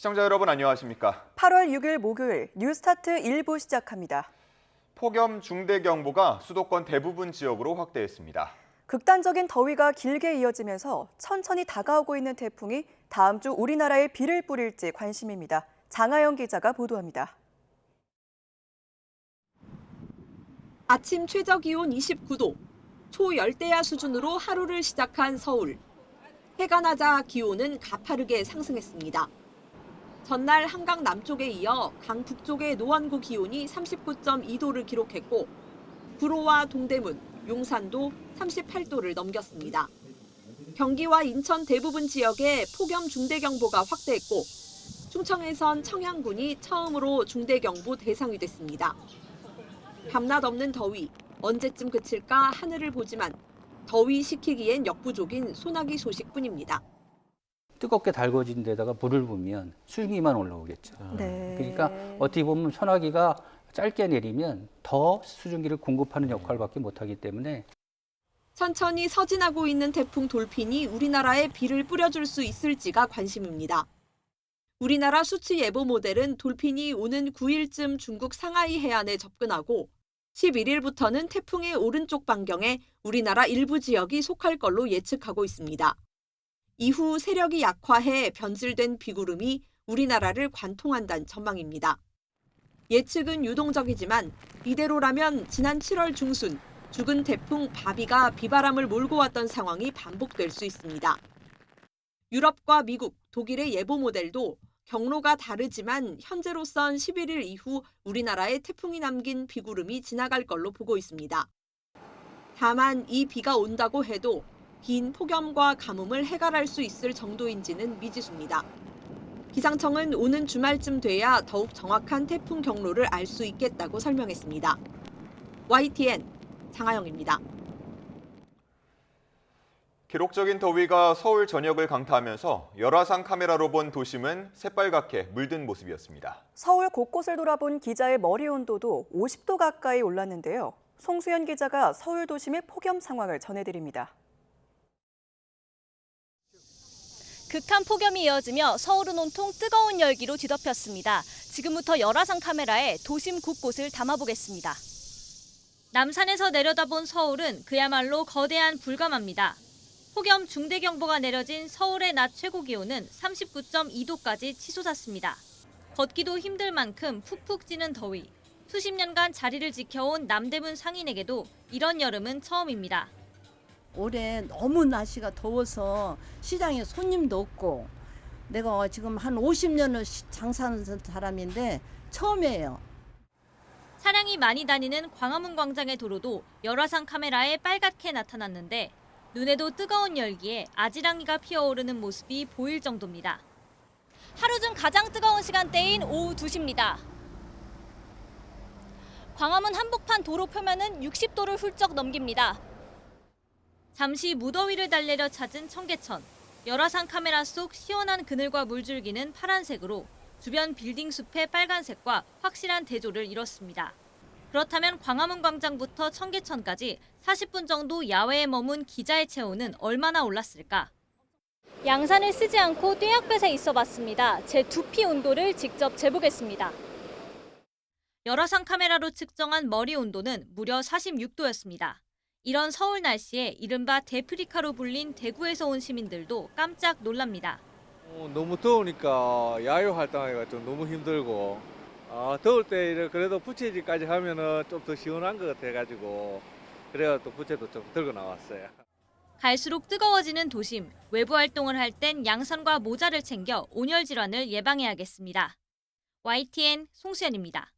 시청자 여러분 안녕하십니까? 8월 6일 목요일 뉴스타트 1부 시작합니다. 폭염 중대경보가 수도권 대부분 지역으로 확대했습니다. 극단적인 더위가 길게 이어지면서 천천히 다가오고 있는 태풍이 다음 주 우리나라에 비를 뿌릴지 관심입니다. 장하영 기자가 보도합니다. 아침 최저기온 29도, 초열대야 수준으로 하루를 시작한 서울. 해가 나자 기온은 가파르게 상승했습니다. 전날 한강 남쪽에 이어 강 북쪽의 노원구 기온이 39.2도를 기록했고 구로와 동대문, 용산도 38도를 넘겼습니다. 경기와 인천 대부분 지역에 폭염 중대경보가 확대했고 충청에선 청양군이 처음으로 중대경보 대상이 됐습니다. 밤낮 없는 더위, 언제쯤 그칠까 하늘을 보지만 더위 식히기엔 역부족인 소나기 소식뿐입니다. 뜨겁게 달궈진 데다가 불을 보면 수증기만 올라오겠죠. 네. 그러니까 어떻게 보면 소나기가 짧게 내리면 더 수증기를 공급하는 역할밖에 못하기 때문에 천천히 서진하고 있는 태풍 돌핀이 우리나라에 비를 뿌려줄 수 있을지가 관심입니다. 우리나라 수치 예보 모델은 돌핀이 오는 9일쯤 중국 상하이 해안에 접근하고 11일부터는 태풍의 오른쪽 반경에 우리나라 일부 지역이 속할 걸로 예측하고 있습니다. 이후 세력이 약화해 변질된 비구름이 우리나라를 관통한다는 전망입니다. 예측은 유동적이지만 이대로라면 지난 7월 중순 죽은 태풍 바비가 비바람을 몰고 왔던 상황이 반복될 수 있습니다. 유럽과 미국, 독일의 예보 모델도 경로가 다르지만 현재로선 11일 이후 우리나라에 태풍이 남긴 비구름이 지나갈 걸로 보고 있습니다. 다만 이 비가 온다고 해도 긴 폭염과 가뭄을 해결할 수 있을 정도인지는 미지수입니다. 기상청은 오는 주말쯤 돼야 더욱 정확한 태풍 경로를 알 수 있겠다고 설명했습니다. YTN 장하영입니다. 기록적인 더위가 서울 전역을 강타하면서 열화상 카메라로 본 도심은 새빨갛게 물든 모습이었습니다. 서울 곳곳을 돌아본 기자의 머리 온도도 50도 가까이 올랐는데요. 송수연 기자가 서울 도심의 폭염 상황을 전해드립니다. 극한 폭염이 이어지며 서울은 온통 뜨거운 열기로 뒤덮였습니다. 지금부터 열화상 카메라에 도심 곳곳을 담아보겠습니다. 남산에서 내려다본 서울은 그야말로 거대한 불감합니다. 폭염 중대경보가 내려진 서울의 낮 최고 기온은 39.2도까지 치솟았습니다. 걷기도 힘들 만큼 푹푹 찌는 더위. 수십 년간 자리를 지켜온 남대문 상인에게도 이런 여름은 처음입니다. 올해 너무 날씨가 더워서 시장에 손님도 없고 내가 지금 한 50년을 장사하는 사람인데 처음이에요. 차량이 많이 다니는 광화문 광장의 도로도 열화상 카메라에 빨갛게 나타났는데 눈에도 뜨거운 열기에 아지랑이가 피어오르는 모습이 보일 정도입니다. 하루 중 가장 뜨거운 시간대인 오후 2시입니다. 광화문 한복판 도로 표면은 60도를 훌쩍 넘깁니다. 잠시 무더위를 달래려 찾은 청계천. 열화상 카메라 속 시원한 그늘과 물줄기는 파란색으로 주변 빌딩 숲의 빨간색과 확실한 대조를 이뤘습니다. 그렇다면 광화문 광장부터 청계천까지 40분 정도 야외에 머문 기자의 체온은 얼마나 올랐을까? 양산을 쓰지 않고 뙤약볕에 있어 봤습니다. 제 두피 온도를 직접 재보겠습니다. 열화상 카메라로 측정한 머리 온도는 무려 46도였습니다. 이런 서울 날씨에 이른바 데프리카로 불린 대구에서 온 시민들도 깜짝 놀랍니다. 너무 더우니까 야외 활동하기가 좀 너무 힘들고 더울 때 그래도 부채질까지 하면은 좀 더 시원한 것 같아가지고 그래야 또 부채도 좀 들고 나왔어요. 갈수록 뜨거워지는 도심. 외부 활동을 할 땐 양산과 모자를 챙겨 온열 질환을 예방해야겠습니다. YTN 송수연입니다.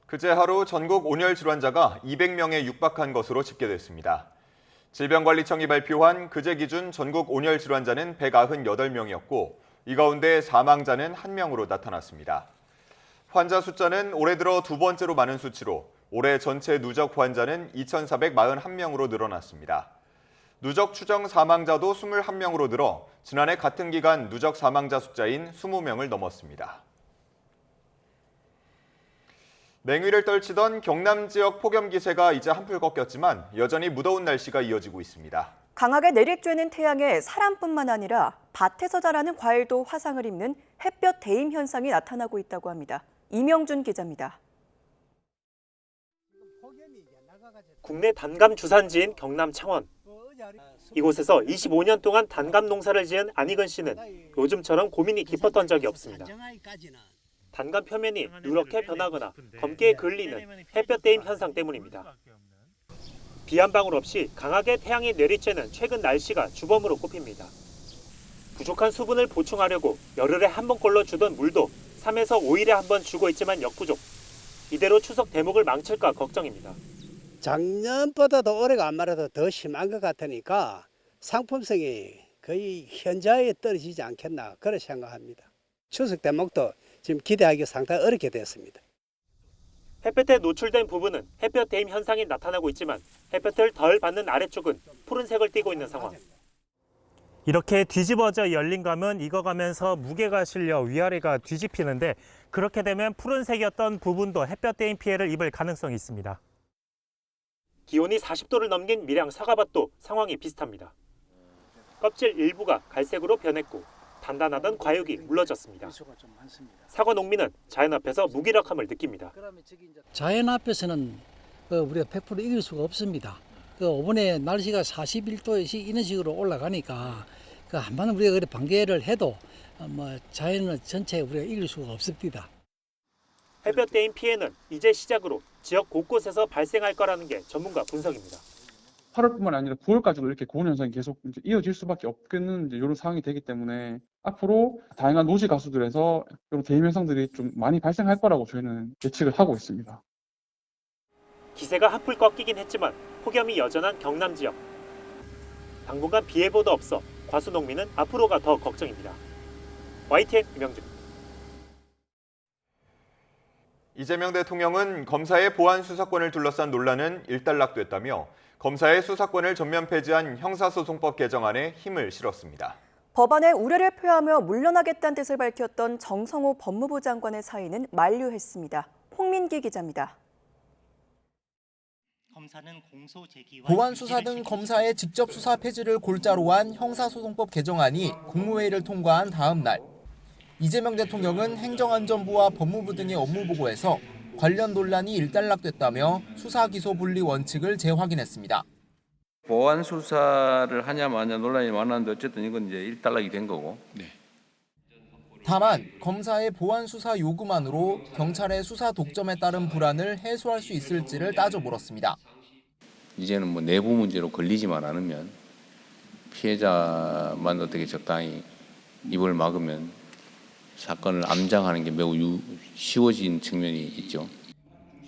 그제 하루 전국 온열 질환자가 200명에 육박한 것으로 집계됐습니다. 질병관리청이 발표한 그제 기준 전국 온열 질환자는 198명이었고 이 가운데 사망자는 1명으로 나타났습니다. 환자 숫자는 올해 들어 두 번째로 많은 수치로 올해 전체 누적 환자는 2,441명으로 늘어났습니다. 누적 추정 사망자도 21명으로 늘어 지난해 같은 기간 누적 사망자 숫자인 20명을 넘었습니다. 맹위를 떨치던 경남 지역 폭염 기세가 이제 한풀 꺾였지만 여전히 무더운 날씨가 이어지고 있습니다. 강하게 내리쬐는 태양에 사람뿐만 아니라 밭에서 자라는 과일도 화상을 입는 햇볕 대임 현상이 나타나고 있다고 합니다. 이명준 기자입니다. 국내 단감 주산지인 경남 창원. 이곳에서 25년 동안 단감 농사를 지은 안희근 씨는 요즘처럼 고민이 깊었던 적이 없습니다. 단감 표면이 누렇게 변하거나 검게 그을리는 햇볕 대임 현상 때문입니다. 비 한 방울 없이 강하게 태양이 내리쬐는 최근 날씨가 주범으로 꼽힙니다. 부족한 수분을 보충하려고 열흘에 한 번꼴로 주던 물도 3에서 5일에 한 번 주고 있지만 역부족. 이대로 추석 대목을 망칠까 걱정입니다. 작년보다도 올해가 아무래도 더 심한 것 같으니까 상품성이 거의 현저하게 떨어지지 않겠나 그렇게 생각합니다. 추석 대목도 지금 기대하기 상당히 어렵게 됐습니다. 햇볕에 노출된 부분은 햇볕 대임 현상이 나타나고 있지만 햇볕을 덜 받는 아래쪽은 푸른색을 띠고 있는 상황. 이렇게 뒤집어져 열린 감은 익어가면서 무게가 실려 위아래가 뒤집히는데 그렇게 되면 푸른색이었던 부분도 햇볕 대임 피해를 입을 가능성이 있습니다. 기온이 40도를 넘긴 밀양 사과밭도 상황이 비슷합니다. 껍질 일부가 갈색으로 변했고 단단하던 과육이 물러졌습니다. 사과 농민은 자연 앞에서 무기력함을 느낍니다. 자연 앞에서는 우리가 100% 이길 수가 없습니다. 이번에 날씨가 41도씩 이런 식으로 올라가니까 한번 우리가 그래 방계를 해도 자연을 전체 우리가 이길 수가 없습니다. 햇볕 대임 피해는 이제 시작으로 지역 곳곳에서 발생할 거라는 게 전문가 분석입니다. 8월뿐만 아니라 9월까지도 이렇게 고온 현상이 계속 이어질 수밖에 없겠는 이런 상황이 되기 때문에 앞으로 다양한 노지 가수들에서 이런 대임 현상들이 좀 많이 발생할 거라고 저희는 예측을 하고 있습니다. 기세가 한풀 꺾이긴 했지만 폭염이 여전한 경남 지역. 당분간 비 예보도 없어 과수 농민은 앞으로가 더 걱정입니다. YTN 이명준. 이재명 대통령은 검사의 보안 수사권을 둘러싼 논란은 일단락됐다며 검사의 수사권을 전면 폐지한 형사소송법 개정안에 힘을 실었습니다. 법안에 우려를 표하며 물러나겠다는 뜻을 밝혔던 정성호 법무부 장관의 사의는 만류했습니다. 홍민기 기자입니다. 보안 수사 등 검사의 직접 수사 폐지를 골자로 한 형사소송법 개정안이 국무회의를 통과한 다음 날 이재명 대통령은 행정안전부와 법무부 등의 업무보고에서 관련 논란이 일단락됐다며 수사 기소 분리 원칙을 재확인했습니다. 보안 수사를 하냐 마냐 논란이 많았는데 어쨌든 이건 이제 일단락이 된 거고. 네. 다만 검사의 보안 수사 요구만으로 경찰의 수사 독점에 따른 불안을 해소할 수 있을지를 따져 물었습니다. 이제는 뭐 내부 문제로 걸리지만 않으면 피해자만 어떻게 적당히 입을 막으면 사건을 암장하는 게 매우 쉬워진 측면이 있죠.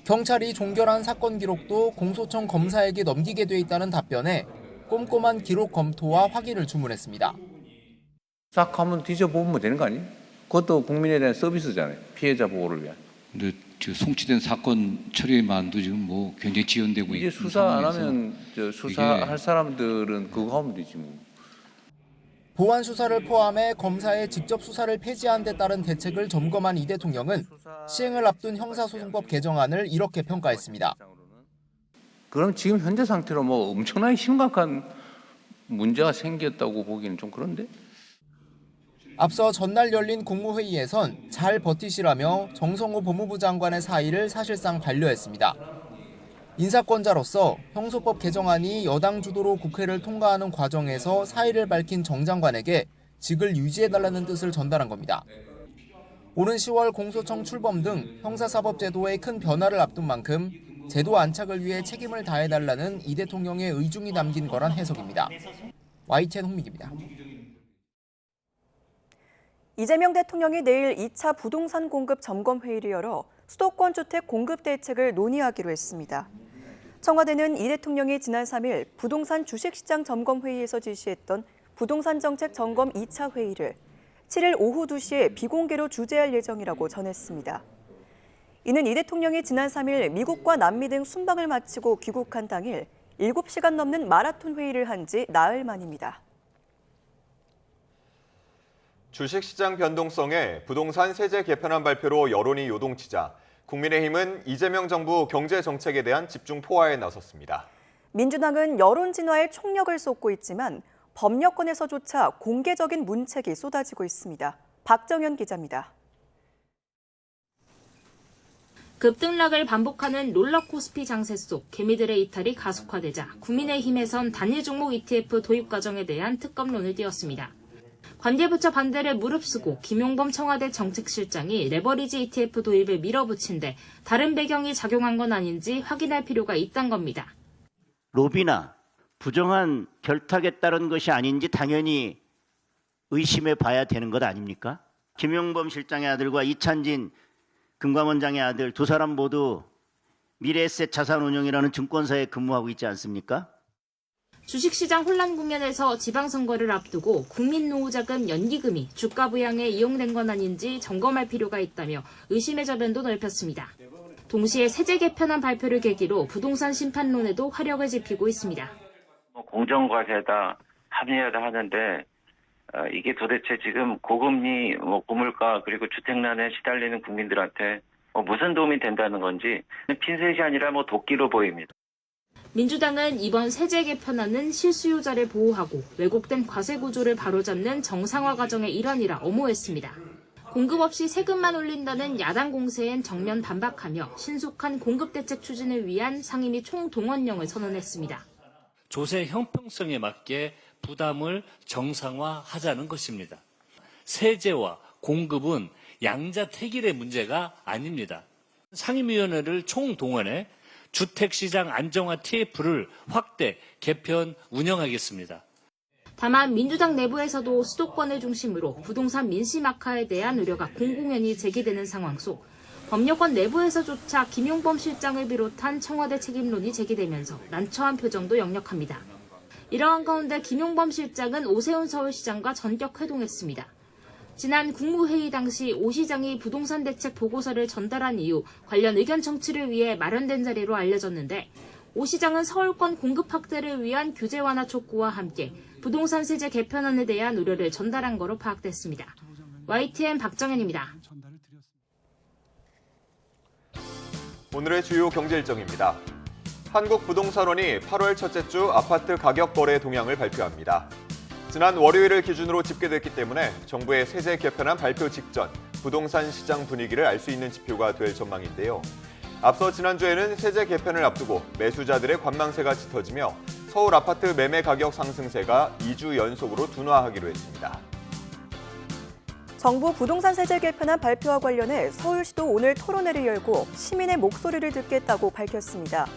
경찰이 종결한 사건 기록도 공소청 검사에게 넘기게 돼 있다는 답변에 꼼꼼한 기록 검토와 확인을 주문했습니다. 싹 한번 뒤져보면 되는 거 아니에요? 그것도 국민에 대한 서비스잖아요. 피해자 보호를 위한. 근데 지금 송치된 사건 처리만도 지금 뭐 굉장히 지연되고 이제 수사 안 하면 수사할 사람들은 그거 하면 되지 뭐. 보안 수사를 포함해 검사의 직접 수사를 폐지한 데 따른 대책을 점검한 이 대통령은 시행을 앞둔 형사소송법 개정안을 이렇게 평가했습니다. 그럼 지금 현재 상태로 뭐 엄청나게 심각한 문제가 생겼다고 보기는 좀 그런데? 앞서 전날 열린 국무회의에선 잘 버티시라며 정성호 법무부 장관의 사의를 사실상 반려했습니다. 인사권자로서 형소법 개정안이 여당 주도로 국회를 통과하는 과정에서 사의를 밝힌 정 장관에게 직을 유지해달라는 뜻을 전달한 겁니다. 오는 10월 공소청 출범 등 형사사법제도에 큰 변화를 앞둔 만큼 제도 안착을 위해 책임을 다해달라는 이 대통령의 의중이 담긴 거란 해석입니다. YTN 홍민기입니다. 이재명 대통령이 내일 2차 부동산 공급 점검 회의를 열어 수도권 주택 공급 대책을 논의하기로 했습니다. 청와대는 이 대통령이 지난 3일 부동산 주식시장 점검 회의에서 지시했던 부동산 정책 점검 2차 회의를 7일 오후 2시에 비공개로 주재할 예정이라고 전했습니다. 이는 이 대통령이 지난 3일 미국과 남미 등 순방을 마치고 귀국한 당일 7시간 넘는 마라톤 회의를 한 지 나흘 만입니다. 주식시장 변동성에 부동산 세제 개편안 발표로 여론이 요동치자 국민의힘은 이재명 정부 경제 정책에 대한 집중 포화에 나섰습니다. 민주당은 여론 진화에 총력을 쏟고 있지만 법력권에서조차 공개적인 문책이 쏟아지고 있습니다. 박정현 기자입니다. 급등락을 반복하는 롤러코스피 장세 속 개미들의 이탈이 가속화되자 국민의힘에선 단일 종목 ETF 도입 과정에 대한 특검론을 띄웠습니다. 관계부처 반대를 무릅쓰고 김용범 청와대 정책실장이 레버리지 ETF 도입을 밀어붙인 데 다른 배경이 작용한 건 아닌지 확인할 필요가 있다는 겁니다. 로비나 부정한 결탁에 따른 것이 아닌지 당연히 의심해 봐야 되는 것 아닙니까? 김용범 실장의 아들과 이찬진 금감원장의 아들 두 사람 모두 미래에셋 자산운용이라는 증권사에 근무하고 있지 않습니까? 주식시장 혼란 국면에서 지방선거를 앞두고 국민노후자금 연기금이 주가 부양에 이용된 건 아닌지 점검할 필요가 있다며 의심의 저변도 넓혔습니다. 동시에 세제 개편안 발표를 계기로 부동산 심판론에도 화력을 지피고 있습니다. 공정과세다, 합리화다 하는데 이게 도대체 지금 고금리, 고물가 그리고 주택난에 시달리는 국민들한테 무슨 도움이 된다는 건지 핀셋이 아니라 도끼로 보입니다. 민주당은 이번 세제 개편안은 실수요자를 보호하고 왜곡된 과세 구조를 바로잡는 정상화 과정의 일환이라 엄호했습니다. 공급 없이 세금만 올린다는 야당 공세엔 정면 반박하며 신속한 공급 대책 추진을 위한 상임위 총동원령을 선언했습니다. 조세 형평성에 맞게 부담을 정상화하자는 것입니다. 세제와 공급은 양자택일의 문제가 아닙니다. 상임위원회를 총동원해 주택시장 안정화 TF를 확대, 개편, 운영하겠습니다. 다만 민주당 내부에서도 수도권을 중심으로 부동산 민심 악화에 대한 우려가 공공연히 제기되는 상황 속 법률권 내부에서조차 김용범 실장을 비롯한 청와대 책임론이 제기되면서 난처한 표정도 역력합니다. 이러한 가운데 김용범 실장은 오세훈 서울시장과 전격 회동했습니다. 지난 국무회의 당시 오 시장이 부동산 대책 보고서를 전달한 이후 관련 의견 청취를 위해 마련된 자리로 알려졌는데 오 시장은 서울권 공급 확대를 위한 규제 완화 촉구와 함께 부동산 세제 개편안에 대한 우려를 전달한 거로 파악됐습니다. YTN 박정현입니다. 오늘의 주요 경제 일정입니다. 한국부동산원이 8월 첫째 주 아파트 가격 거래 동향을 발표합니다. 지난 월요일을 기준으로 집계됐기 때문에 정부의 세제 개편안 발표 직전 부동산 시장 분위기를 알 수 있는 지표가 될 전망인데요. 앞서 지난주에는 세제 개편을 앞두고 매수자들의 관망세가 짙어지며 서울 아파트 매매 가격 상승세가 2주 연속으로 둔화하기로 했습니다. 정부 부동산 세제 개편안 발표와 관련해 서울시도 오늘 토론회를 열고 시민의 목소리를 듣겠다고 밝혔습니다.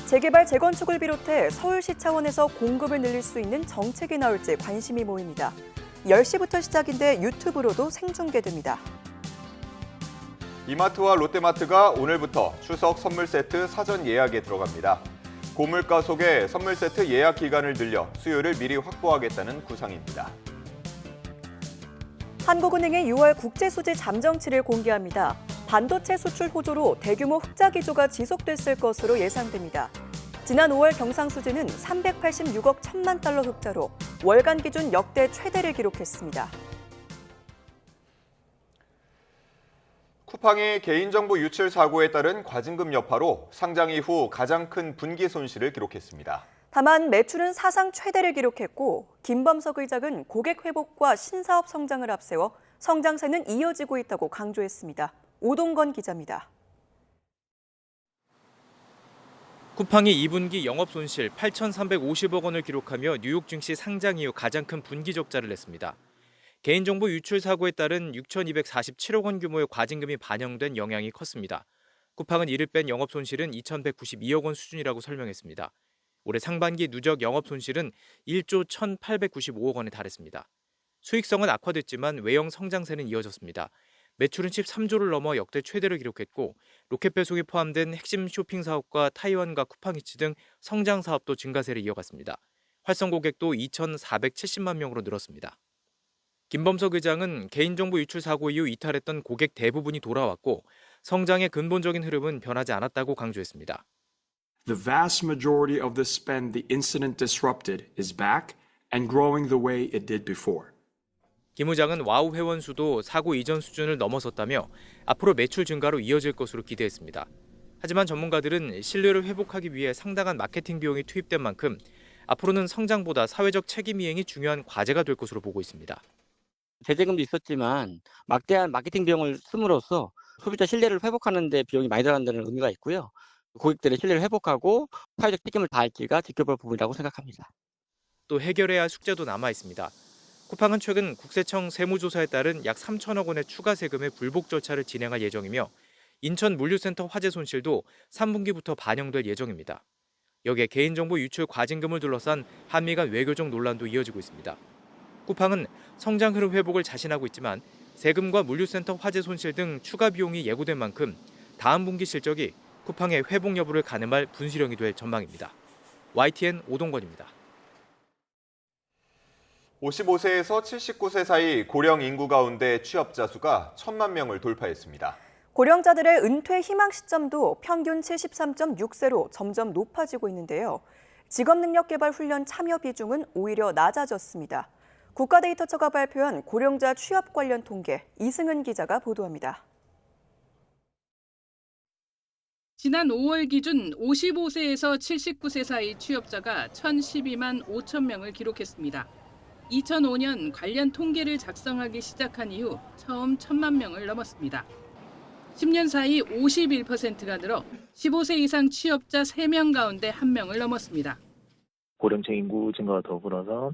재개발, 재건축을 비롯해 서울시 차원에서 공급을 늘릴 수 있는 정책이 나올지 관심이 모입니다. 10시부터 시작인데 유튜브로도 생중계됩니다. 이마트와 롯데마트가 오늘부터 추석 선물 세트 사전 예약에 들어갑니다. 고물가 속에 선물 세트 예약 기간을 늘려 수요를 미리 확보하겠다는 구상입니다. 한국은행의 6월 국제수지 잠정치를 공개합니다. 반도체 수출 호조로 대규모 흑자 기조가 지속됐을 것으로 예상됩니다. 지난 5월 경상수지는 386억 1천만 달러 흑자로 월간 기준 역대 최대를 기록했습니다. 쿠팡이 개인정보 유출 사고에 따른 과징금 여파로 상장 이후 가장 큰 분기 손실을 기록했습니다. 다만 매출은 사상 최대를 기록했고 김범석 의장은 고객 회복과 신사업 성장을 앞세워 성장세는 이어지고 있다고 강조했습니다. 오동건 기자입니다. 쿠팡이 2분기 영업 손실 8,350억 원을 기록하며 뉴욕 증시 상장 이후 가장 큰 분기 적자를 냈습니다. 개인정보 유출 사고에 따른 6,247억 원 규모의 과징금이 반영된 영향이 컸습니다. 쿠팡은 이를 뺀 영업 손실은 2,192억 원 수준이라고 설명했습니다. 올해 상반기 누적 영업 손실은 1조 1,895억 원에 달했습니다. 수익성은 악화됐지만 외형 성장세는 이어졌습니다. 매출은 13조를 넘어 역대 최대를 기록했고 로켓 배송이 포함된 핵심 쇼핑 사업과 타이완과 쿠팡이츠 등 성장 사업도 증가세를 이어갔습니다. 활성 고객도 2,470만 명으로 늘었습니다. 김범석 의장은 개인정보 유출 사고 이후 이탈했던 고객 대부분이 돌아왔고 성장의 근본적인 흐름은 변하지 않았다고 강조했습니다. The vast majority of the spend the incident disrupted is back and growing the way it did before. 김 의장은 와우 회원 수도 사고 이전 수준을 넘어섰다며 앞으로 매출 증가로 이어질 것으로 기대했습니다. 하지만 전문가들은 신뢰를 회복하기 위해 상당한 마케팅 비용이 투입된 만큼 앞으로는 성장보다 사회적 책임 이행이 중요한 과제가 될 것으로 보고 있습니다. 제재금도 있었지만 막대한 마케팅 비용을 씀으로써 소비자 신뢰를 회복하는 데 비용이 많이 들어간다는 의미가 있고요. 고객들의 신뢰를 회복하고 사회적 책임을 다할지가 지켜볼 부분이라고 생각합니다. 또 해결해야 할 숙제도 남아 있습니다. 쿠팡은 최근 국세청 세무조사에 따른 약 3천억 원의 추가 세금의 불복 절차를 진행할 예정이며 인천 물류센터 화재 손실도 3분기부터 반영될 예정입니다. 여기에 개인정보 유출 과징금을 둘러싼 한미 간 외교적 논란도 이어지고 있습니다. 쿠팡은 성장 흐름 회복을 자신하고 있지만 세금과 물류센터 화재 손실 등 추가 비용이 예고된 만큼 다음 분기 실적이 쿠팡의 회복 여부를 가늠할 분수령이 될 전망입니다. YTN 오동건입니다. 55세에서 79세 사이 고령 인구 가운데 취업자 수가 1,000만 명을 돌파했습니다. 고령자들의 은퇴 희망 시점도 평균 73.6세로 점점 높아지고 있는데요. 직업능력개발훈련 참여 비중은 오히려 낮아졌습니다. 국가데이터처가 발표한 고령자 취업 관련 통계, 이승은 기자가 보도합니다. 지난 5월 기준 55세에서 79세 사이 취업자가 1,012만 5천 명을 기록했습니다. 2005년 관련 통계를 작성하기 시작한 이후 처음 1,000만 명을 넘었습니다. 10년 사이 51%가 늘어 15세 이상 취업자 3명 가운데 1명을 넘었습니다. 고령층 인구 증가와 더불어서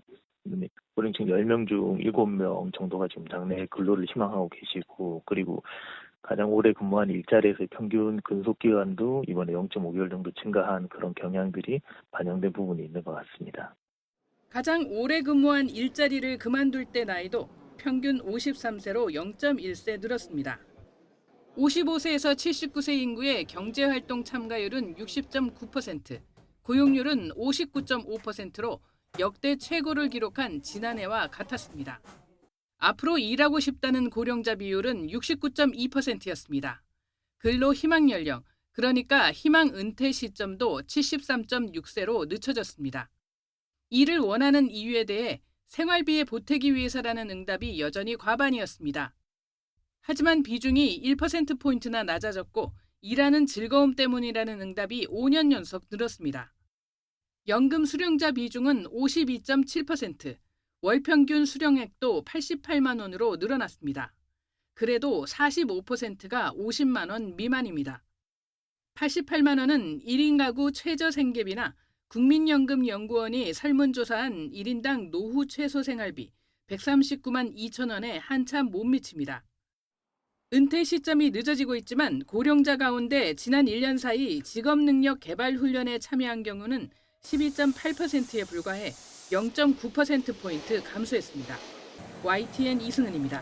고령층 10명 중 7명 정도가 지금 당내 근로를 희망하고 계시고, 그리고 가장 오래 근무한 일자리에서의 평균 근속 기간도 이번에 0.5개월 정도 증가한 그런 경향들이 반영된 부분이 있는 것 같습니다. 가장 오래 근무한 일자리를 그만둘 때 나이도 평균 53세로 0.1세 늘었습니다. 55세에서 79세 인구의 경제활동 참가율은 60.9%, 고용률은 59.5%로 역대 최고를 기록한 지난해와 같았습니다. 앞으로 일하고 싶다는 고령자 비율은 69.2%였습니다. 근로 희망 연령, 그러니까 희망 은퇴 시점도 73.6세로 늦춰졌습니다. 일을 원하는 이유에 대해 생활비에 보태기 위해서라는 응답이 여전히 과반이었습니다. 하지만 비중이 1%포인트나 낮아졌고 일하는 즐거움 때문이라는 응답이 5년 연속 늘었습니다. 연금 수령자 비중은 52.7%, 월평균 수령액도 88만 원으로 늘어났습니다. 그래도 45%가 50만 원 미만입니다. 88만 원은 1인 가구 최저생계비나 국민연금연구원이 설문조사한 1인당 노후 최소 생활비 139만 2천 원에 한참 못 미칩니다. 은퇴 시점이 늦어지고 있지만 고령자 가운데 지난 1년 사이 직업능력 개발 훈련에 참여한 경우는 12.8%에 불과해 0.9%포인트 감소했습니다. YTN 이승은입니다.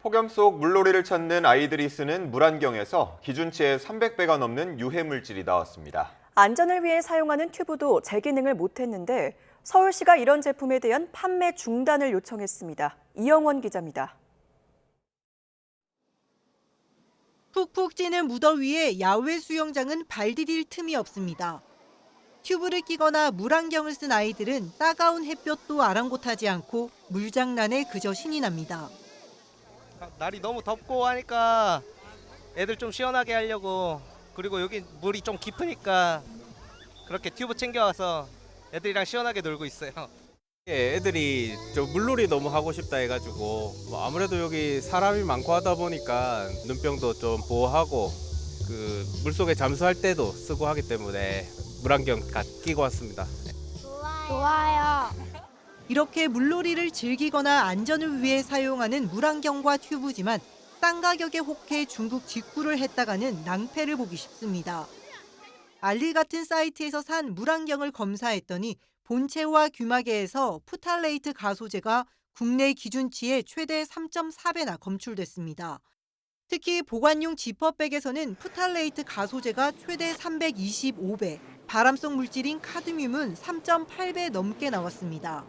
폭염 속 물놀이를 찾는 아이들이 쓰는 물안경에서 기준치의 300배가 넘는 유해물질이 나왔습니다. 안전을 위해 사용하는 튜브도 재기능을 못했는데 서울시가 이런 제품에 대한 판매 중단을 요청했습니다. 이영원 기자입니다. 푹푹 찌는 무더위에 야외 수영장은 발 디딜 틈이 없습니다. 튜브를 끼거나 물안경을 쓴 아이들은 따가운 햇볕도 아랑곳하지 않고 물장난에 그저 신이 납니다. 날이 너무 덥고 하니까 애들 좀 시원하게 하려고, 그리고 여기 물이 좀 깊으니까 그렇게 튜브 챙겨와서 애들이랑 시원하게 놀고 있어요. 애들이 저 물놀이 너무 하고 싶다 해가지고 아무래도 여기 사람이 많고 하다 보니까 눈병도 좀 보호하고 그 물속에 잠수할 때도 쓰고 하기 때문에 물안경 끼고 왔습니다. 좋아요. 이렇게 물놀이를 즐기거나 안전을 위해 사용하는 물안경과 튜브지만 싼 가격에 혹해 중국 직구를 했다가는 낭패를 보기 쉽습니다. 알리 같은 사이트에서 산 물안경을 검사했더니 본체와 귀마개에서 프탈레이트 가소제가 국내 기준치의 최대 3.4배나 검출됐습니다. 특히 보관용 지퍼백에서는 프탈레이트 가소제가 최대 325배, 발암성 물질인 카드뮴은 3.8배 넘게 나왔습니다.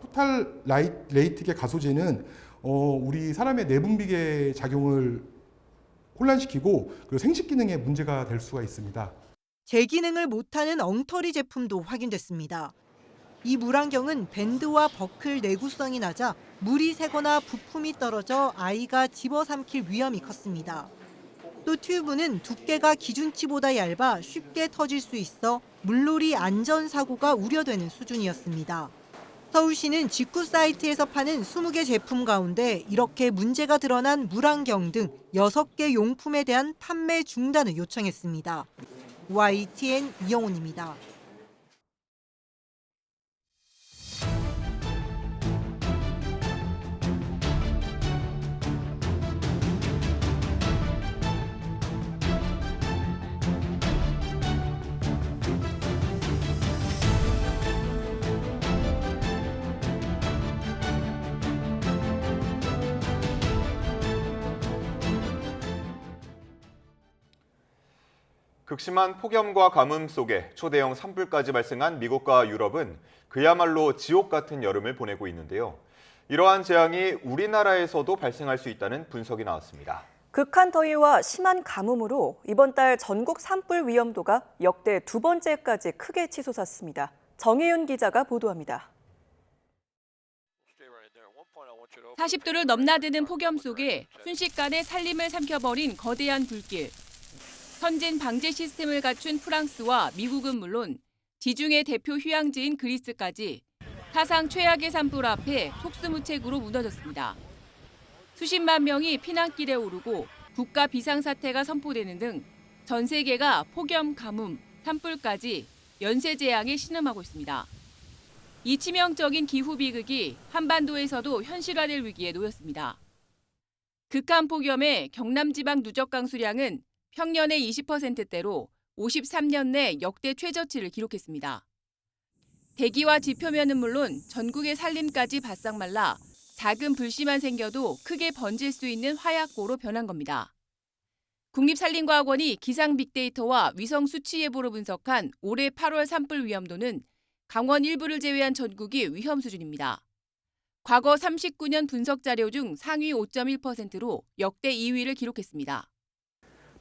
프탈레이트계 가소제는 우리 사람의 내분비계 작용을 혼란시키고 그리고 생식 기능에 문제가 될 수가 있습니다. 재기능을 못하는 엉터리 제품도 확인됐습니다. 이 물안경은 밴드와 버클 내구성이 낮아 물이 새거나 부품이 떨어져 아이가 집어삼킬 위험이 컸습니다. 또 튜브는 두께가 기준치보다 얇아 쉽게 터질 수 있어 물놀이 안전사고가 우려되는 수준이었습니다. 서울시는 직구 사이트에서 파는 20개 제품 가운데 이렇게 문제가 드러난 물안경 등 6개 용품에 대한 판매 중단을 요청했습니다. YTN 이영훈입니다. 극심한 폭염과 가뭄 속에 초대형 산불까지 발생한 미국과 유럽은 그야말로 지옥 같은 여름을 보내고 있는데요. 이러한 재앙이 우리나라에서도 발생할 수 있다는 분석이 나왔습니다. 극한 더위와 심한 가뭄으로 이번 달 전국 산불 위험도가 역대 2번째까지 크게 치솟았습니다. 정혜윤 기자가 보도합니다. 40도를 넘나드는 폭염 속에 순식간에 산림을 삼켜버린 거대한 불길. 선진 방제 시스템을 갖춘 프랑스와 미국은 물론 지중해 대표 휴양지인 그리스까지 사상 최악의 산불 앞에 속수무책으로 무너졌습니다. 수십만 명이 피난길에 오르고 국가 비상사태가 선포되는 등 전 세계가 폭염, 가뭄, 산불까지 연쇄 재앙에 신음하고 있습니다. 이 치명적인 기후 비극이 한반도에서도 현실화될 위기에 놓였습니다. 극한 폭염에 경남 지방 누적 강수량은 평년의 20%대로 53년 내 역대 최저치를 기록했습니다. 대기와 지표면은 물론 전국의 산림까지 바싹 말라 작은 불씨만 생겨도 크게 번질 수 있는 화약고로 변한 겁니다. 국립산림과학원이 기상 빅데이터와 위성 수치 예보로 분석한 올해 8월 산불 위험도는 강원 일부를 제외한 전국이 위험 수준입니다. 과거 39년 분석 자료 중 상위 5.1%로 역대 2위를 기록했습니다.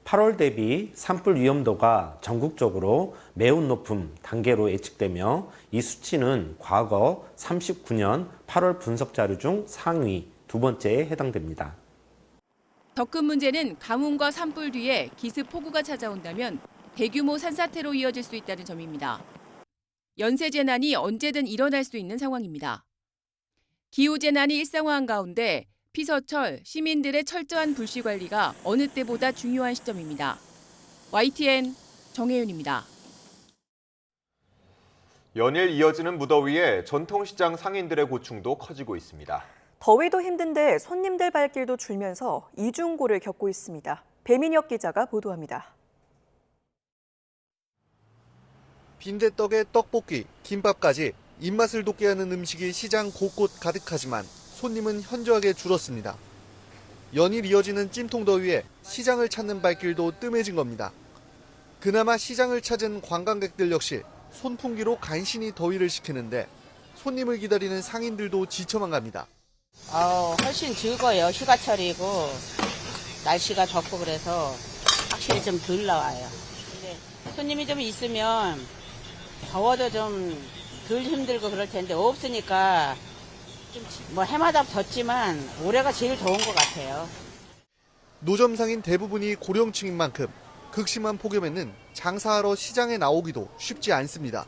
8월 대비 산불 위험도가 전국적으로 매우 높은 단계로 예측되며 이 수치는 과거 39년 8월 분석 자료 중 상위 2번째에 해당됩니다. 더 큰 문제는 가뭄과 산불 뒤에 기습 폭우가 찾아온다면 대규모 산사태로 이어질 수 있다는 점입니다. 연쇄 재난이 언제든 일어날 수 있는 상황입니다. 기후재난이 일상화한 가운데 피서철, 시민들의 철저한 불씨 관리가 어느 때보다 중요한 시점입니다. YTN 정혜윤입니다. 연일 이어지는 무더위에 전통시장 상인들의 고충도 커지고 있습니다. 더위도 힘든데 손님들 발길도 줄면서 이중고를 겪고 있습니다. 배민혁 기자가 보도합니다. 빈대떡에 떡볶이, 김밥까지 입맛을 돋게 하는 음식이 시장 곳곳 가득하지만 손님은 현저하게 줄었습니다. 연일 이어지는 찜통더위에 시장을 찾는 발길도 뜸해진 겁니다. 그나마 시장을 찾은 관광객들 역시 손풍기로 간신히 더위를 식히는데 손님을 기다리는 상인들도 지쳐만 갑니다. 훨씬 즐거워요. 휴가철이고 날씨가 덥고 그래서 확실히 좀 덜 나와요. 근데 손님이 좀 있으면 더워도 좀 덜 힘들고 그럴 텐데 없으니까 좀 뭐 해마다 덥지만 올해가 제일 더운 것 같아요. 노점 상인 대부분이 고령층인 만큼 극심한 폭염에는 장사하러 시장에 나오기도 쉽지 않습니다.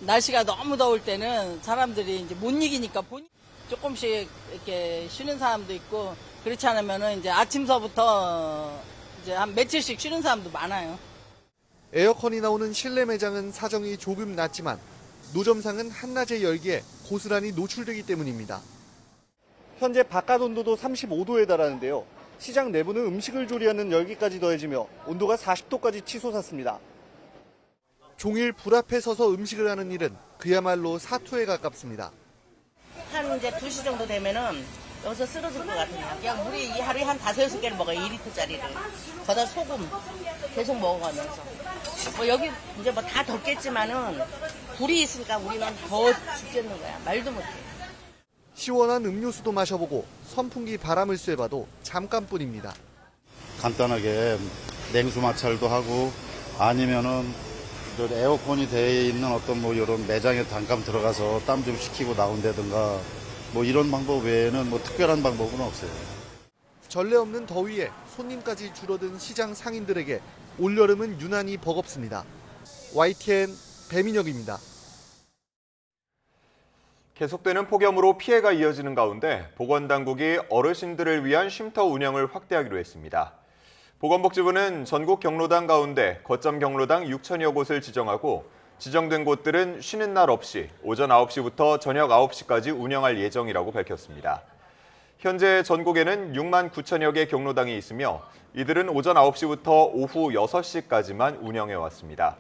날씨가 너무 더울 때는 사람들이 이제 못 이기니까 조금씩 이렇게 쉬는 사람도 있고 그렇지 않으면은 이제 아침서부터 이제 한 며칠씩 쉬는 사람도 많아요. 에어컨이 나오는 실내 매장은 사정이 조금 낫지만 노점상은 한낮의 열기에 고스란히 노출되기 때문입니다. 현재 바깥 온도도 35도에 달하는데요. 시장 내부는 음식을 조리하는 열기까지 더해지며 온도가 40도까지 치솟았습니다. 종일 불 앞에 서서 음식을 하는 일은 그야말로 사투에 가깝습니다. 한 이제 2시 정도 되면은 여기서 쓰러질 것 같아요. 그냥 물이 하루에 한 5-6개를 먹어요. 2리터짜리를. 거기다 소금 계속 먹어가면서. 뭐 여기 이제 뭐 다 덥겠지만은 불이 있으니까 우리는 더 죽겠는 거야. 말도 못해. 시원한 음료수도 마셔보고 선풍기 바람을 쐬봐도 잠깐뿐입니다. 간단하게 냉수 마찰도 하고 아니면은 에어컨이 돼 있는 어떤 뭐 이런 매장에 잠깐 들어가서 땀 좀 식히고 나온다든가 뭐 이런 방법 외에는 뭐 특별한 방법은 없어요. 전례 없는 더위에 손님까지 줄어든 시장 상인들에게 올여름은 유난히 버겁습니다. YTN 배민혁입니다. 계속되는 폭염으로 피해가 이어지는 가운데 보건당국이 어르신들을 위한 쉼터 운영을 확대하기로 했습니다. 보건복지부는 전국 경로당 가운데 거점 경로당 6천여 곳을 지정하고 지정된 곳들은 쉬는 날 없이 오전 9시부터 저녁 9시까지 운영할 예정이라고 밝혔습니다. 현재 전국에는 6만 9천여 개 경로당이 있으며 이들은 오전 9시부터 오후 6시까지만 운영해왔습니다.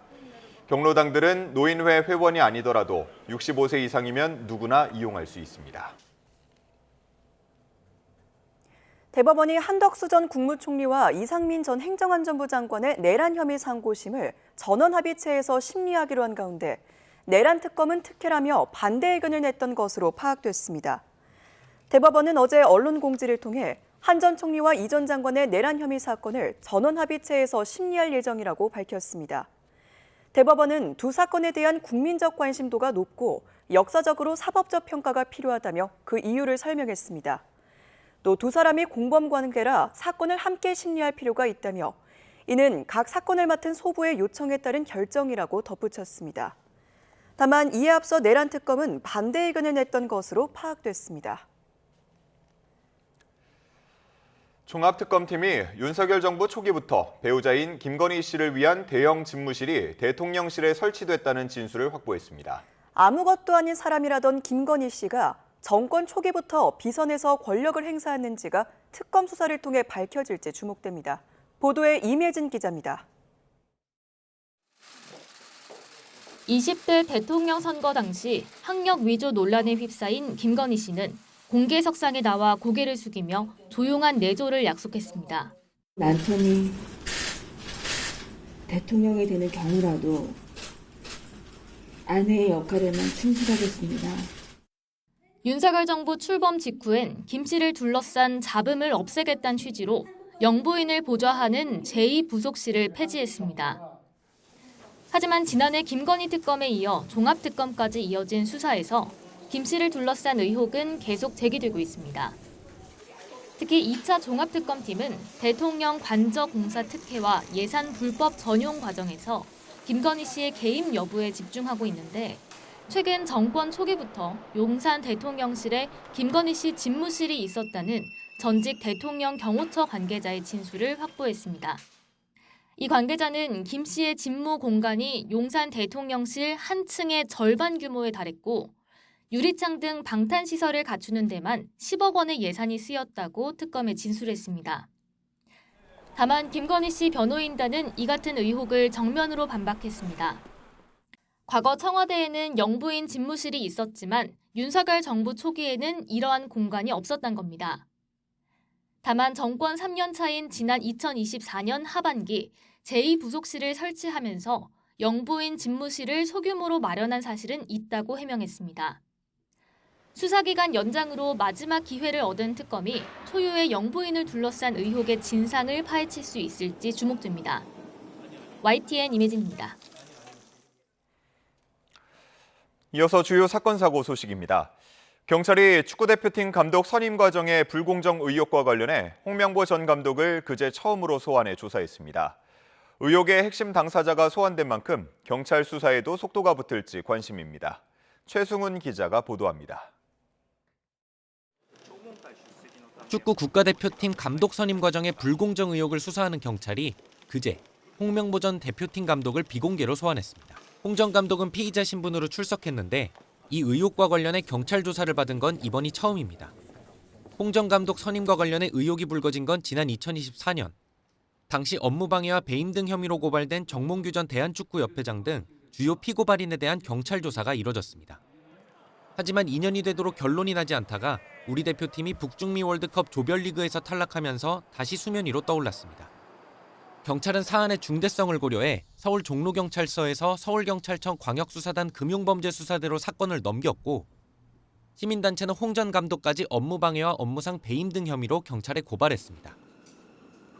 경로당들은 노인회 회원이 아니더라도 65세 이상이면 누구나 이용할 수 있습니다. 대법원이 한덕수 전 국무총리와 이상민 전 행정안전부 장관의 내란 혐의 상고심을 전원합의체에서 심리하기로 한 가운데 내란 특검은 특혜라며 반대 의견을 냈던 것으로 파악됐습니다. 대법원은 어제 언론 공지를 통해 한 전 총리와 이 전 장관의 내란 혐의 사건을 전원합의체에서 심리할 예정이라고 밝혔습니다. 대법원은 두 사건에 대한 국민적 관심도가 높고 역사적으로 사법적 평가가 필요하다며 그 이유를 설명했습니다. 또 두 사람이 공범 관계라 사건을 함께 심리할 필요가 있다며 이는 각 사건을 맡은 소부의 요청에 따른 결정이라고 덧붙였습니다. 다만 이에 앞서 내란 특검은 반대 의견을 냈던 것으로 파악됐습니다. 종합특검팀이 윤석열 정부 초기부터 배우자인 김건희 씨를 위한 대형 집무실이 대통령실에 설치됐다는 진술을 확보했습니다. 아무것도 아닌 사람이라던 김건희 씨가 정권 초기부터 비선에서 권력을 행사했는지가 특검 수사를 통해 밝혀질지 주목됩니다. 보도에 임예진 기자입니다. 20대 대통령 선거 당시 학력 위조 논란에 휩싸인 김건희 씨는 공개석상에 나와 고개를 숙이며 조용한 내조를 약속했습니다. 남편이 대통령이 되는 경우라도 아내의 역할에만 충실하겠습니다. 윤석열 정부 출범 직후엔 김 씨를 둘러싼 잡음을 없애겠다는 취지로 영부인을 보좌하는 제2부속실을 폐지했습니다. 하지만 지난해 김건희 특검에 이어 종합특검까지 이어진 수사에서 김 씨를 둘러싼 의혹은 계속 제기되고 있습니다. 특히 2차 종합특검팀은 대통령 관저공사 특혜와 예산 불법 전용 과정에서 김건희 씨의 개입 여부에 집중하고 있는데 최근 정권 초기부터 용산 대통령실에 김건희 씨 집무실이 있었다는 전직 대통령 경호처 관계자의 진술을 확보했습니다. 이 관계자는 김 씨의 집무 공간이 용산 대통령실 한 층의 절반 규모에 달했고 유리창 등 방탄시설을 갖추는 데만 10억 원의 예산이 쓰였다고 특검에 진술했습니다. 다만 김건희 씨 변호인단은 이 같은 의혹을 정면으로 반박했습니다. 과거 청와대에는 영부인 집무실이 있었지만 윤석열 정부 초기에는 이러한 공간이 없었던 겁니다. 다만 정권 3년 차인 지난 2024년 하반기 제2부속실을 설치하면서 영부인 집무실을 소규모로 마련한 사실은 있다고 해명했습니다. 수사기간 연장으로 마지막 기회를 얻은 특검이 초유의 영부인을 둘러싼 의혹의 진상을 파헤칠 수 있을지 주목됩니다. YTN 임혜진입니다. 이어서 주요 사건 사고 소식입니다. 경찰이 축구대표팀 감독 선임 과정의 불공정 의혹과 관련해 홍명보 전 감독을 그제 처음으로 소환해 조사했습니다. 의혹의 핵심 당사자가 소환된 만큼 경찰 수사에도 속도가 붙을지 관심입니다. 최승훈 기자가 보도합니다. 축구 국가대표팀 감독 선임 과정의 불공정 의혹을 수사하는 경찰이 그제 홍명보 전 대표팀 감독을 비공개로 소환했습니다. 홍 전 감독은 피의자 신분으로 출석했는데 이 의혹과 관련해 경찰 조사를 받은 건 이번이 처음입니다. 홍 전 감독 선임과 관련해 의혹이 불거진 건 지난 2024년. 당시 업무방해와 배임 등 혐의로 고발된 정몽규 전 대한축구협회장 등 주요 피고발인에 대한 경찰 조사가 이뤄졌습니다. 하지만 2년이 되도록 결론이 나지 않다가 우리 대표팀이 북중미 월드컵 조별리그에서 탈락하면서 다시 수면 위로 떠올랐습니다. 경찰은 사안의 중대성을 고려해 서울 종로경찰서에서 서울경찰청 광역수사단 금융범죄수사대로 사건을 넘겼고 시민단체는 홍 전 감독까지 업무방해와 업무상 배임 등 혐의로 경찰에 고발했습니다.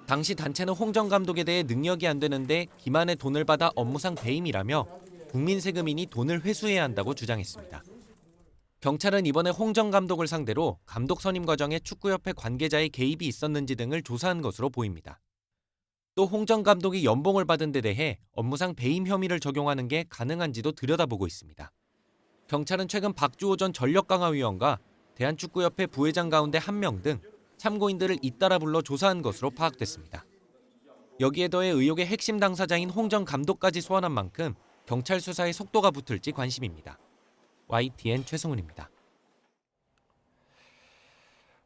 당시 단체는 홍 전 감독에 대해 능력이 안 되는데 기만의 돈을 받아 업무상 배임이라며 국민 세금이니 돈을 회수해야 한다고 주장했습니다. 경찰은 이번에 홍정 감독을 상대로 감독 선임 과정에 축구협회 관계자의 개입이 있었는지 등을 조사한 것으로 보입니다. 또 홍정 감독이 연봉을 받은 데 대해 업무상 배임 혐의를 적용하는 게 가능한지도 들여다보고 있습니다. 경찰은 최근 박주호 전 전력강화위원과 대한축구협회 부회장 가운데 1명 등 참고인들을 잇따라 불러 조사한 것으로 파악됐습니다. 여기에 더해 의혹의 핵심 당사자인 홍정 감독까지 소환한 만큼 경찰 수사에 속도가 붙을지 관심입니다. YTN 최승훈입니다.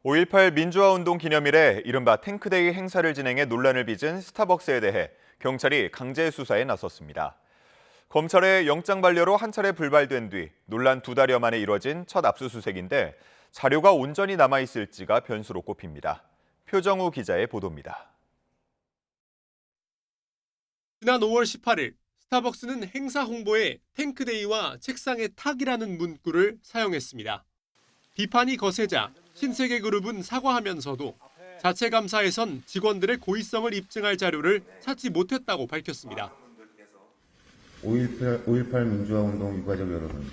5.18 민주화운동 기념일에 이른바 탱크데이 행사를 진행해 논란을 빚은 스타벅스에 대해 경찰이 강제 수사에 나섰습니다. 검찰의 영장 반려로 한 차례 불발된 뒤 논란 2달여 만에 이뤄진 첫 압수수색인데 자료가 온전히 남아있을지가 변수로 꼽힙니다. 표정우 기자의 보도입니다. 지난 5월 18일 스타벅스는 행사 홍보에 탱크데이와 책상의 탁이라는 문구를 사용했습니다. 비판이 거세자 신세계그룹은 사과하면서도 자체 감사에선 직원들의 고의성을 입증할 자료를 찾지 못했다고 밝혔습니다. 5.18 민주화운동 유가족 여러분,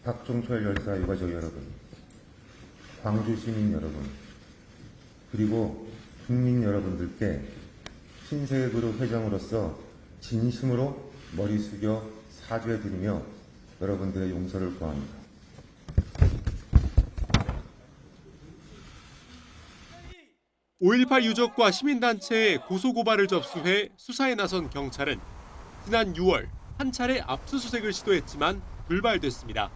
박종철 열사 유가족 여러분, 광주 시민 여러분, 그리고 국민 여러분들께 신세계그룹 회장으로서 진심으로 머리 숙여 사죄드리며 여러분들의 용서를 구합니다. (5.18) 유족과 시민단체에 고소고발을 접수해 수사에 나선 경찰은 지난 6월 한 차례 압수수색을 시도했지만 불발됐습니다.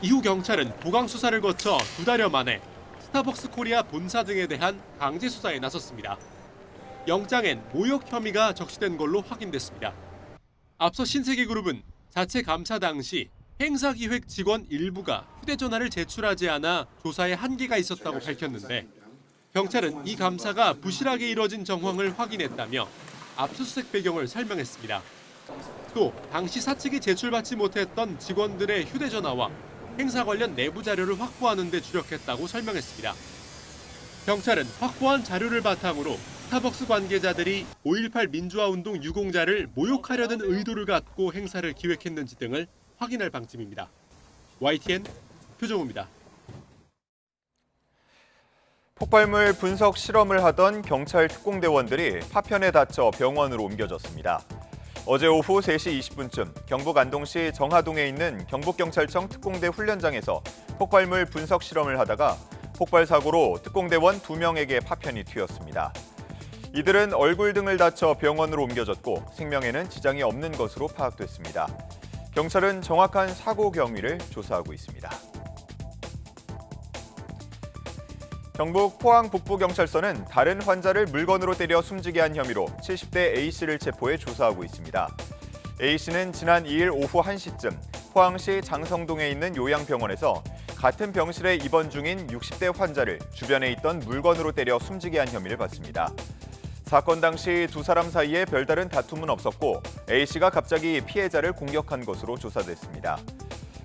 이후 경찰은 보강 수사를 거쳐 2달여 만에 스타벅스 코리아 본사 등에 대한 강제 수사에 나섰습니다. 영장엔 모욕 혐의가 적시된 걸로 확인됐습니다. 앞서 신세계그룹은 자체 감사 당시 행사기획 직원 일부가 휴대전화를 제출하지 않아 조사에 한계가 있었다고 밝혔는데 경찰은 이 감사가 부실하게 이뤄진 정황을 확인했다며 압수수색 배경을 설명했습니다. 또 당시 사측이 제출받지 못했던 직원들의 휴대전화와 행사 관련 내부 자료를 확보하는 데 주력했다고 설명했습니다. 경찰은 확보한 자료를 바탕으로 스타벅스 관계자들이 5.18 민주화운동 유공자를 모욕하려는 의도를 갖고 행사를 기획했는지 등을 확인할 방침입니다. YTN 표정우입니다. 폭발물 분석 실험을 하던 경찰 특공대원들이 파편에 다쳐 병원으로 옮겨졌습니다. 어제 오후 3시 20분쯤 경북 안동시 정하동에 있는 경북경찰청 특공대 훈련장에서 폭발물 분석 실험을 하다가 폭발 사고로 특공대원 2명에게 파편이 튀었습니다. 이들은 얼굴 등을 다쳐 병원으로 옮겨졌고 생명에는 지장이 없는 것으로 파악됐습니다. 경찰은 정확한 사고 경위를 조사하고 있습니다. 경북 포항 북부경찰서는 다른 환자를 물건으로 때려 숨지게 한 혐의로 70대 A씨를 체포해 조사하고 있습니다. A씨는 지난 2일 오후 1시쯤 포항시 장성동에 있는 요양병원에서 같은 병실에 입원 중인 60대 환자를 주변에 있던 물건으로 때려 숨지게 한 혐의를 받습니다. 사건 당시 두 사람 사이에 별다른 다툼은 없었고 A씨가 갑자기 피해자를 공격한 것으로 조사됐습니다.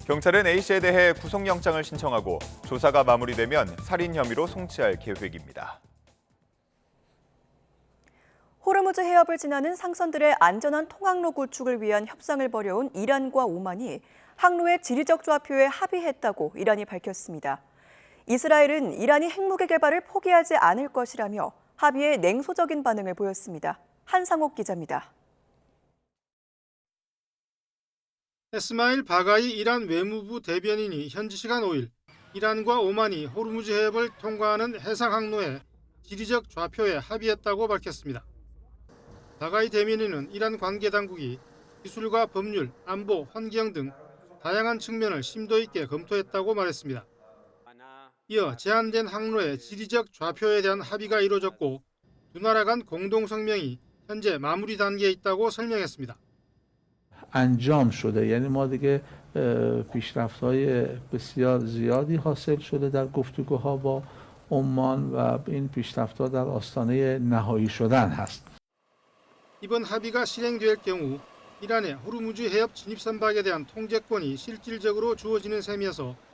경찰은 A씨에 대해 구속영장을 신청하고 조사가 마무리되면 살인 혐의로 송치할 계획입니다. 호르무즈 해협을 지나는 상선들의 안전한 통항로 구축을 위한 협상을 벌여온 이란과 오만이 항로의 지리적 좌표에 합의했다고 이란이 밝혔습니다. 이스라엘은 이란이 핵무기 개발을 포기하지 않을 것이라며 합의에 냉소적인 반응을 보였습니다. 한상옥 기자입니다. 에스마일 바가이 이란 외무부 대변인이 현지 시간 5일 이란과 오만이 호르무즈 해협을 통과하는 해상 항로의 지리적 좌표에 합의했다고 밝혔습니다. 바가이 대변인은 이란 관계 당국이 기술과 법률, 안보, 환경 등 다양한 측면을 심도 있게 검토했다고 말했습니다. 이어 제한된 항로의 지리적 좌표에 대한 합의가 이루어졌고 두 나라 간 공동 성명이 현재 마무리 단계에 있다고 설명했습니다. انجام شده یعنی ما دیگه پیشرفت‌های بسیار زیادی حاصل شده در گفتگوها با عمان و این پیشرفت‌ها در آستانه نهایی شدن هست. 이번 합의가 실행될 경우 이란의 호르무즈 해협 진입 선박에 대한 통제권이 실질적으로 주어지는 셈이어서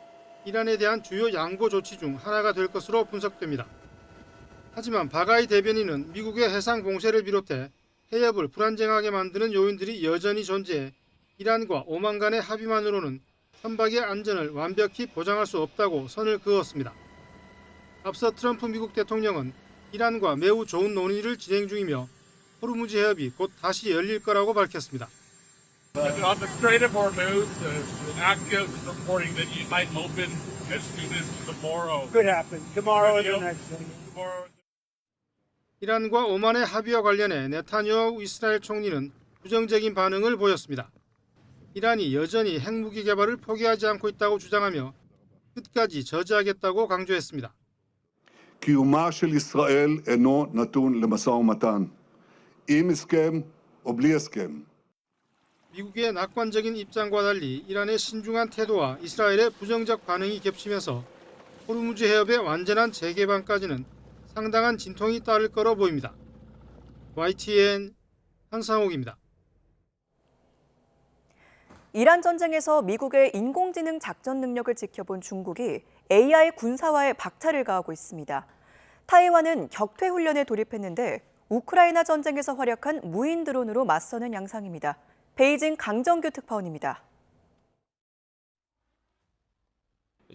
이란에 대한 주요 양보 조치 중 하나가 될 것으로 분석됩니다. 하지만 바가이 대변인은 미국의 해상 공세를 비롯해 해협을 불안정하게 만드는 요인들이 여전히 존재해 이란과 오만 간의 합의만으로는 선박의 안전을 완벽히 보장할 수 없다고 선을 그었습니다. 앞서 트럼프 미국 대통령은 이란과 매우 좋은 논의를 진행 중이며 호르무즈 해협이 곧 다시 열릴 거라고 밝혔습니다. On the Strait of Hormuz, active reporting that you might open as soon as tomorrow. Could happen. Tomorrow is the next thing. 이란과 오만의 합의와 관련해 네타냐후 이스라엘 총리는 부정적인 반응을 보였습니다. 이란이 여전히 핵무기 개발을 포기하지 않고 있다고 주장하며 끝까지 저지하겠다고 강조했습니다. קיומה של ישראל אינו נתון למשא ומתן, עם הסכם או בלי הסכם. 미국의 낙관적인 입장과 달리 이란의 신중한 태도와 이스라엘의 부정적 반응이 겹치면서 호르무즈 해협의 완전한 재개방까지는 상당한 진통이 따를 거로 보입니다. YTN 한상욱입니다. 이란 전쟁에서 미국의 인공지능 작전 능력을 지켜본 중국이 AI 군사화에 박차를 가하고 있습니다. 타이완은 격퇴 훈련에 돌입했는데 우크라이나 전쟁에서 활약한 무인 드론으로 맞서는 양상입니다. 베이징 강정규 특파원입니다.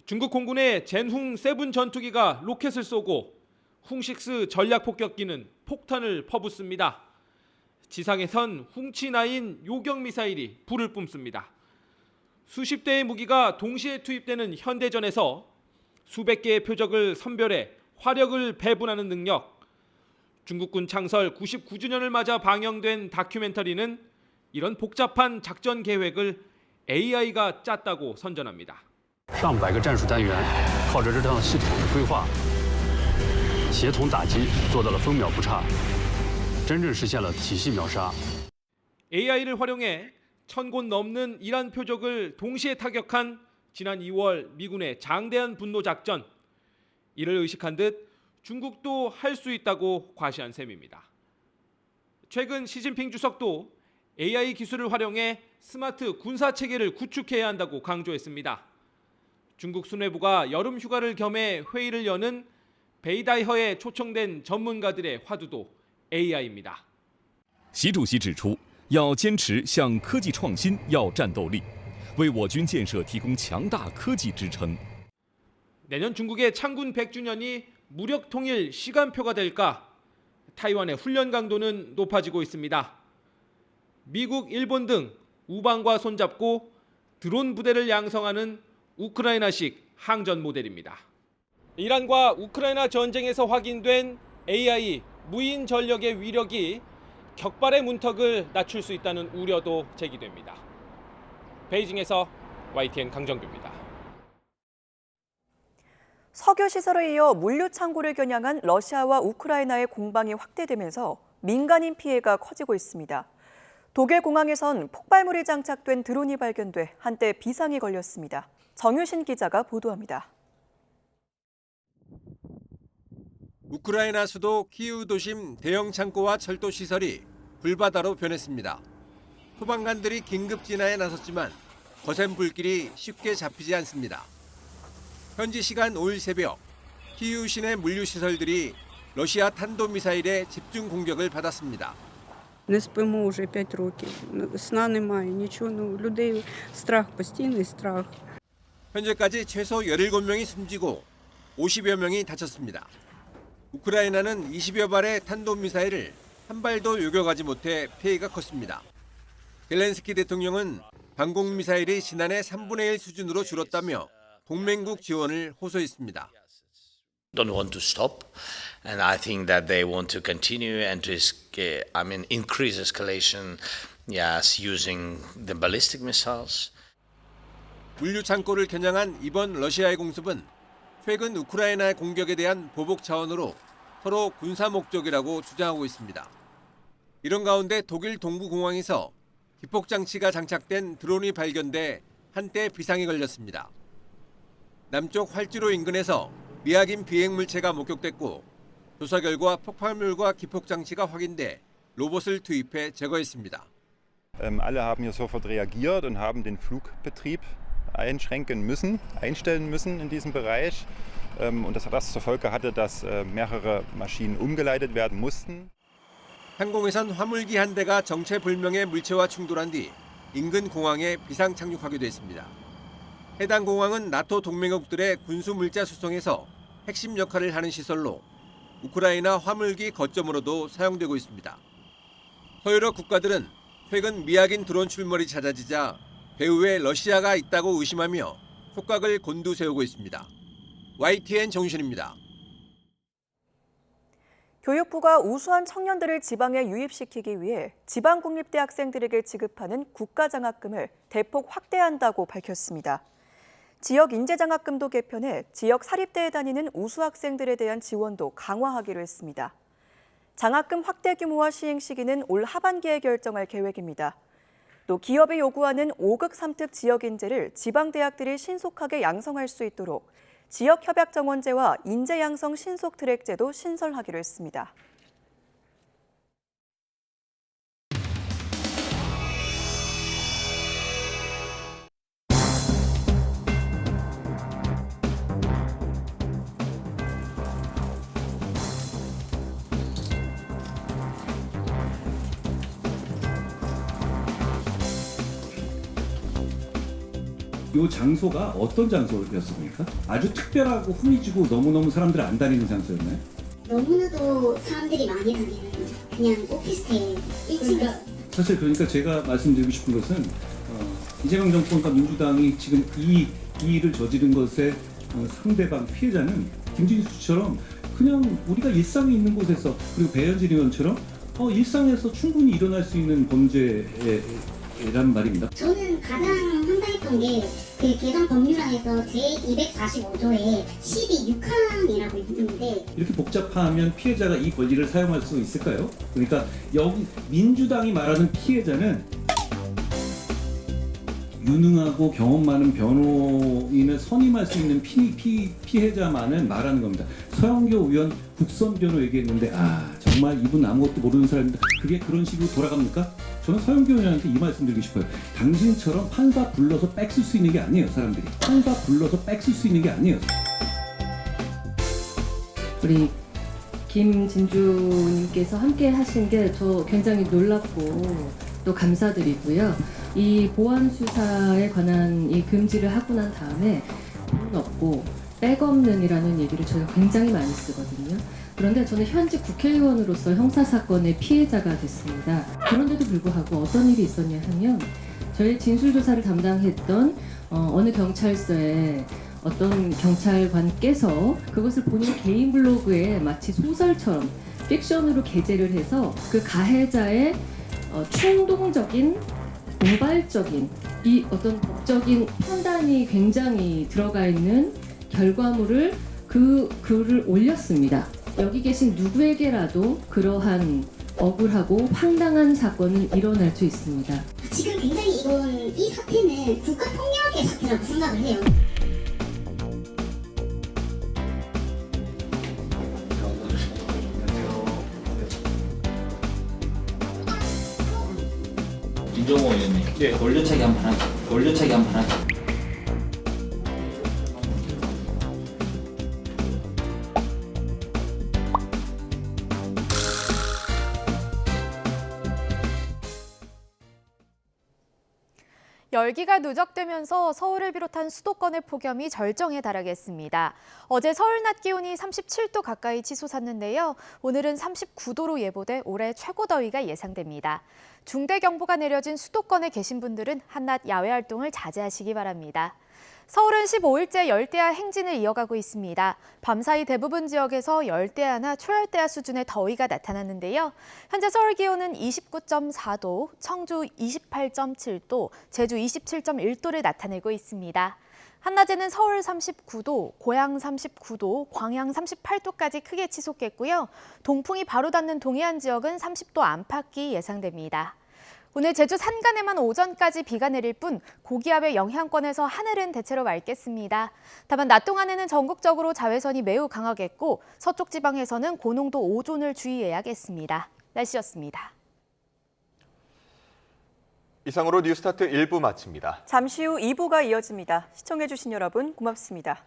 중국 공군의 젠흥 세븐 전투기가 로켓을 쏘고 훙6 전략 폭격기는 폭탄을 퍼붓습니다. 지상에선 훙치9 요격 미사일이 불을 뿜습니다. 수십 대의 무기가 동시에 투입되는 현대전에서 수백 개의 표적을 선별해 화력을 배분하는 능력. 중국군 창설 99주년을 맞아 방영된 다큐멘터리는 이런 복잡한 작전 계획을 AI가 짰다고 선전합니다. 上百个战术单元靠着这套系统的规划，协同打击做到了分秒不差，真正实现了体系秒杀。 AI를 활용해 1000곳 넘는 이란 표적을 동시에 타격한 지난 2월 미군의 장대한 분노 작전. 이를 의식한 듯 중국도 할 수 있다고 과시한 셈입니다. 최근 시진핑 주석도 AI 기술을 활용해 스마트 군사 체계를 구축해야 한다고 강조했습니다. 중국 수뇌부가 여름 휴가를 겸해 회의를 여는 베이다이허에 초청된 전문가들의 화두도 AI입니다. 习主席指出，要坚持向科技创新要战斗力，为我军建设提供强大科技支撑。 내년 중국의 창군 100주년이 무력 통일 시간표가 될까? 타이완의 훈련 강도는 높아지고 있습니다. 미국, 일본 등 우방과 손잡고 드론 부대를 양성하는 우크라이나식 항전 모델입니다. 이란과 우크라이나 전쟁에서 확인된 AI 무인 전력의 위력이 격발의 문턱을 낮출 수 있다는 우려도 제기됩니다. 베이징에서 YTN 강정규입니다. 석유 시설에 이어 물류 창고를 겨냥한 러시아와 우크라이나의 공방이 확대되면서 민간인 피해가 커지고 있습니다. 독일 공항에선 폭발물이 장착된 드론이 발견돼 한때 비상이 걸렸습니다. 정유신 기자가 보도합니다. 우크라이나 수도 키이우 도심 대형 창고와 철도 시설이 불바다로 변했습니다. 소방관들이 긴급 진화에 나섰지만 거센 불길이 쉽게 잡히지 않습니다. 현지 시간 5일 새벽 키이우 시내 물류 시설들이 러시아 탄도미사일의 집중 공격을 받았습니다. Не спимо вже 5 років. Сна немає, нічого. Людей страх, постійний страх. 현재까지 최소 17명이 숨지고 50여 명이 다쳤습니다. 우크라이나는 20여 발의 탄도미사일을 한 발도 요격하지 못해 피해가 컸습니다. 젤렌스키 대통령은 방공미사일이 지난해 3분의 1 수준으로 줄었다며 동맹국 지원을 호소했습니다. Don't want to stop, and I think that they want to continue and to, increase escalation, yes, using the ballistic missiles. 물류 창고를 겨냥한 이번 러시아의 공습은 최근 우크라이나의 공격에 대한 보복 차원으로 서로 군사 목적이라고 주장하고 있습니다. 이런 가운데 독일 동부 공항에서 기폭 장치가 장착된 드론이 발견돼 한때 비상이 걸렸습니다. 남쪽 활주로 인근에서 미확인 비행 물체가 목격됐고 조사 결과 폭발물과 기폭 장치가 확인돼 로봇을 투입해 제거했습니다. Alle haben hier sofort reagiert und haben den Flugbetrieb einstellen müssen in diesem Bereich. Und das zur Folge hatte, dass mehrere Maschinen umgeleitet werden mussten. 항공에선 화물기 한 대가 정체불명의 물체와 충돌한 뒤 인근 공항에 비상 착륙하기도 했습니다. 해당 공항은 나토 동맹국들의 군수 물자 수송에서 핵심 역할을 하는 시설로 우크라이나 화물기 거점으로도 사용되고 있습니다. 서유럽 국가들은 최근 미확인 드론 출몰이 잦아지자 배후에 러시아가 있다고 의심하며 촉각을 곤두세우고 있습니다. YTN 정신입니다. 교육부가 우수한 청년들을 지방에 유입시키기 위해 지방국립대 학생들에게 지급하는 국가장학금을 대폭 확대한다고 밝혔습니다. 지역 인재장학금도 개편해 지역 사립대에 다니는 우수 학생들에 대한 지원도 강화하기로 했습니다. 장학금 확대 규모와 시행 시기는 올 하반기에 결정할 계획입니다. 또 기업이 요구하는 5극 3특 지역 인재를 지방대학들이 신속하게 양성할 수 있도록 지역협약정원제와 인재양성 신속 트랙제도 신설하기로 했습니다. 이 장소가 어떤 장소였습니까? 아주 특별하고 흥미지고 너무너무 사람들 안 다니는 장소였나요? 너무나도 사람들이 많이 다니는 그냥 오피스텔 1층. 사실 그러니까 제가 말씀드리고 싶은 것은 이재명 정권과 민주당이 지금 이 일을 저지른 것의 상대방 피해자는 김진수 씨처럼 그냥 우리가 일상에 있는 곳에서 그리고 배현진 의원처럼 일상에서 충분히 일어날 수 있는 범죄란 말입니다. 저는 가장 황당했던 게 그 개정 법률안에서 제245조에 12.6항이라고 있는데 이렇게 복잡하면 피해자가 이 권리를 사용할 수 있을까요? 그러니까 여기 민주당이 말하는 피해자는 유능하고 경험 많은 변호인을 선임할 수 있는 피해자만을 말하는 겁니다. 서영교 의원 국선 변호 얘기했는데 정말 이분 아무것도 모르는 사람인데 그게 그런 식으로 돌아갑니까? 저는 서영교 의원한테 이 말씀 드리고 싶어요. 당신처럼 판사 불러서 빽쓸 수 있는 게 아니에요, 사람들이. 판사 불러서 빽쓸 수 있는 게 아니에요. 우리 김진주님께서 함께 하신 게 저 굉장히 놀랍고 또 감사드리고요. 이 보안 수사에 관한 이 금지를 하고 난 다음에 돈 없고 백 없는이라는 얘기를 저희가 굉장히 많이 쓰거든요. 그런데 저는 현직 국회의원으로서 형사사건의 피해자가 됐습니다. 그런데도 불구하고 어떤 일이 있었냐 하면 저희 진술조사를 담당했던 어느 경찰서에 어떤 경찰관께서 그것을 본인 개인 블로그에 마치 소설처럼 픽션으로 게재를 해서 그 가해자의 충동적인 도발적인 이 어떤 법적인 판단이 굉장히 들어가 있는 결과물을 그 글을 올렸습니다. 여기 계신 누구에게라도 그러한 억울하고 황당한 사건은 일어날 수 있습니다. 지금 굉장히 이 사태는 국가폭력의 사태라고 생각을 해요. 김종호 의원님, 돌려차기 한번 하죠. 돌려차기 한번 하죠. 열기가 누적되면서 서울을 비롯한 수도권의 폭염이 절정에 달하겠습니다. 어제 서울 낮 기온이 37도 가까이 치솟았는데요. 오늘은 39도로 예보돼 올해 최고 더위가 예상됩니다. 중대경보가 내려진 수도권에 계신 분들은 한낮 야외 활동을 자제하시기 바랍니다. 서울은 15일째 열대야 행진을 이어가고 있습니다. 밤사이 대부분 지역에서 열대야나 초열대야 수준의 더위가 나타났는데요. 현재 서울 기온은 29.4도, 청주 28.7도, 제주 27.1도를 나타내고 있습니다. 한낮에는 서울 39도, 고양 39도, 광양 38도까지 크게 치솟겠고요. 동풍이 바로 닿는 동해안 지역은 30도 안팎이 예상됩니다. 오늘 제주 산간에만 오전까지 비가 내릴 뿐 고기압의 영향권에서 하늘은 대체로 맑겠습니다. 다만 낮 동안에는 전국적으로 자외선이 매우 강하겠고 서쪽 지방에서는 고농도 오존을 주의해야겠습니다. 날씨였습니다. 이상으로 뉴스타트 1부 마칩니다. 잠시 후 2부가 이어집니다. 시청해주신 여러분 고맙습니다.